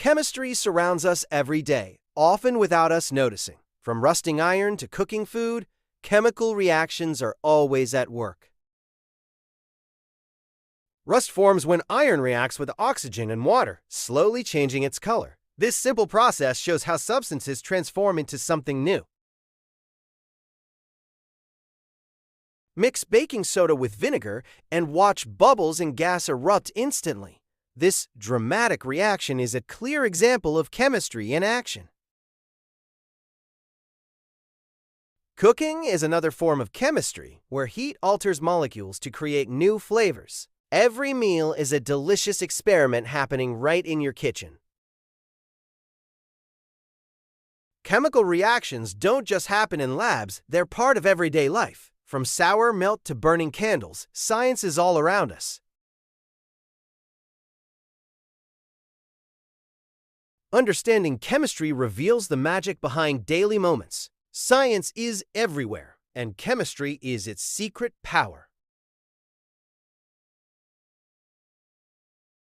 Chemistry surrounds us every day, often without us noticing. From rusting iron to cooking food, chemical reactions are always at work. Rust forms when iron reacts with oxygen and water, slowly changing its color. This simple process shows how substances transform into something new. Mix baking soda with vinegar and watch bubbles and gas erupt instantly. This dramatic reaction is a clear example of chemistry in action. Cooking is another form of chemistry where heat alters molecules to create new flavors. Every meal is a delicious experiment happening right in your kitchen. Chemical reactions don't just happen in labs, they're part of everyday life. From sour milk to burning candles, science is all around us. Understanding chemistry reveals the magic behind daily moments. Science is everywhere, and chemistry is its secret power.